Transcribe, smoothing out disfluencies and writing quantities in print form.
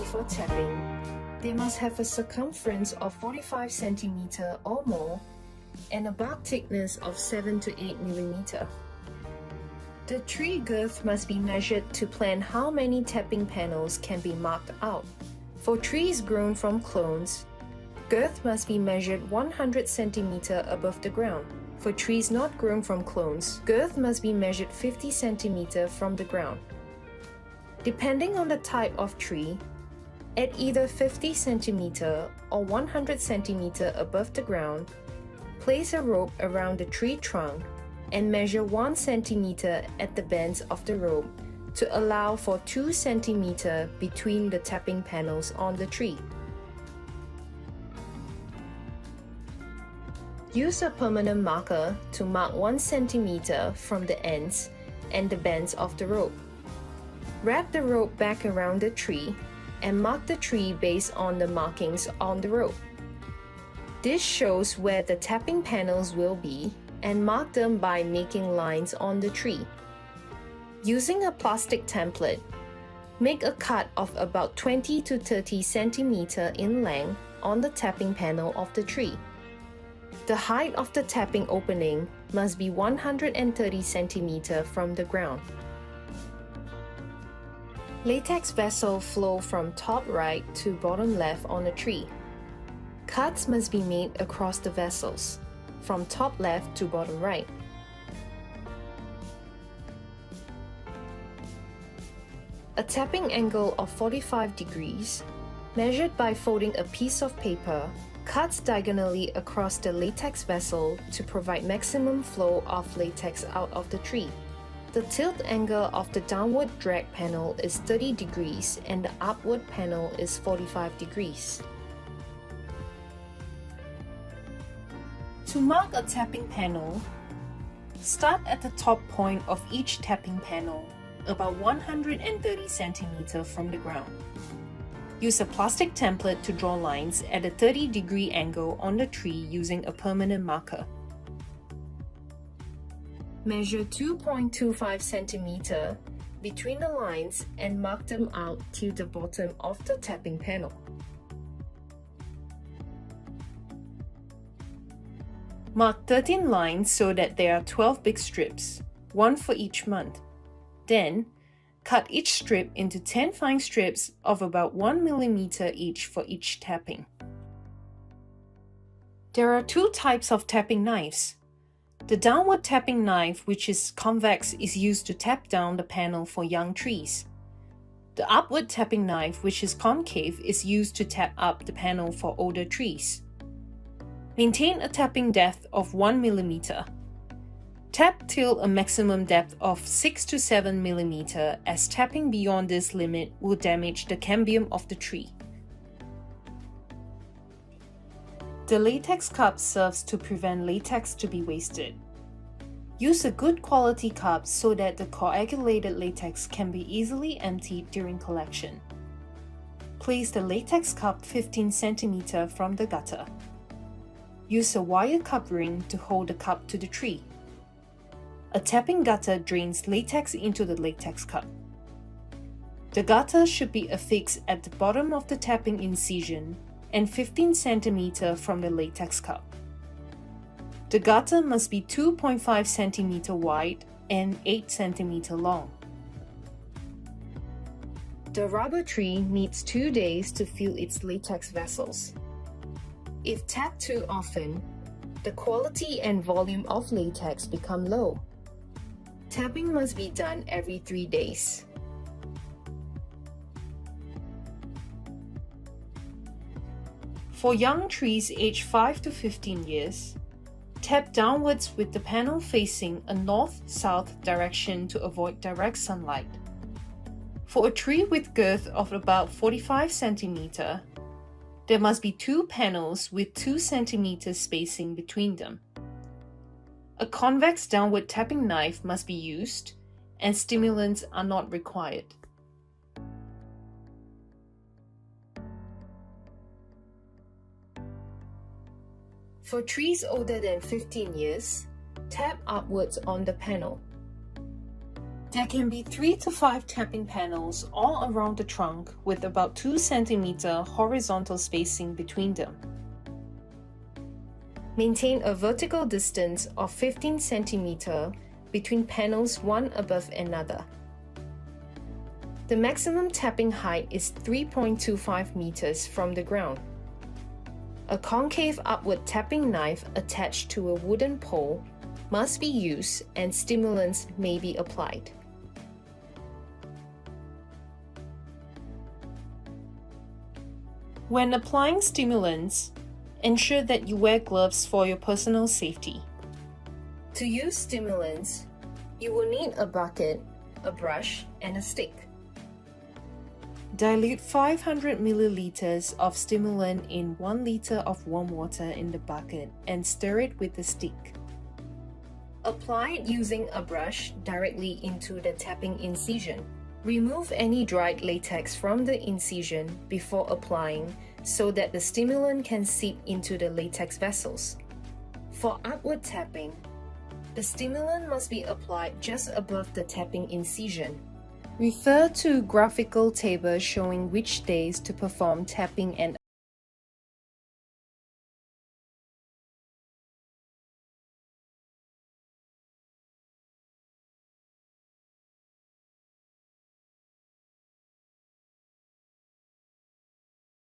for tapping, they must have a circumference of 45 cm or more and a bark thickness of 7 to 8 mm. The tree girth must be measured to plan how many tapping panels can be marked out. For trees grown from clones, girth must be measured 100 cm above the ground. For trees not grown from clones, girth must be measured 50 cm from the ground. Depending on the type of tree, at either 50 cm or 100 cm above the ground, place a rope around the tree trunk and measure 1 cm at the bends of the rope to allow for 2 cm between the tapping panels on the tree. Use a permanent marker to mark 1 cm from the ends and the bends of the rope. Wrap the rope back around the tree and mark the tree based on the markings on the rope. This shows where the tapping panels will be and mark them by making lines on the tree. Using a plastic template, make a cut of about 20 to 30 cm in length on the tapping panel of the tree. The height of the tapping opening must be 130 cm from the ground. Latex vessel flow from top right to bottom left on a tree. Cuts must be made across the vessels, from top left to bottom right. A tapping angle of 45 degrees, measured by folding a piece of paper, cuts diagonally across the latex vessel to provide maximum flow of latex out of the tree. The tilt angle of the downward drag panel is 30 degrees and the upward panel is 45 degrees. To mark a tapping panel, start at the top point of each tapping panel, about 130 cm from the ground. Use a plastic template to draw lines at a 30-degree angle on the tree using a permanent marker. Measure 2.25 cm between the lines and mark them out to the bottom of the tapping panel. Mark 13 lines so that there are 12 big strips, one for each month. Then, cut each strip into 10 fine strips of about 1 mm each for each tapping. There are two types of tapping knives. The downward tapping knife, which is convex, is used to tap down the panel for young trees. The upward tapping knife, which is concave, is used to tap up the panel for older trees. Maintain a tapping depth of 1 mm. Tap till a maximum depth of 6 to 7 mm, as tapping beyond this limit will damage the cambium of the tree. The latex cup serves to prevent latex to be wasted. Use a good quality cup so that the coagulated latex can be easily emptied during collection. Place the latex cup 15 cm from the gutter. Use a wire cup ring to hold the cup to the tree. A tapping gutter drains latex into the latex cup. The gutter should be affixed at the bottom of the tapping incision and 15 cm from the latex cup. The gutter must be 2.5 cm wide and 8 cm long. The rubber tree needs 2 days to fill its latex vessels. If tapped too often, the quality and volume of latex become low. Tapping must be done every 3 days. For young trees aged 5 to 15 years, tap downwards with the panel facing a north-south direction to avoid direct sunlight. For a tree with girth of about 45 cm, there must be 2 panels with 2 cm spacing between them. A convex downward tapping knife must be used, and stimulants are not required. For trees older than 15 years, tap upwards on the panel. There can be 3 to 5 tapping panels all around the trunk with about 2 cm horizontal spacing between them. Maintain a vertical distance of 15 cm between panels one above another. The maximum tapping height is 3.25 meters from the ground. A concave upward tapping knife attached to a wooden pole must be used and stimulants may be applied. When applying stimulants, ensure that you wear gloves for your personal safety. To use stimulants, you will need a bucket, a brush, and a stick. Dilute 500 milliliters of stimulant in 1 liter of warm water in the bucket and stir it with a stick. Apply it using a brush directly into the tapping incision. Remove any dried latex from the incision before applying so that the stimulant can seep into the latex vessels. For upward tapping, the stimulant must be applied just above the tapping incision. Refer to graphical table showing which days to perform tapping and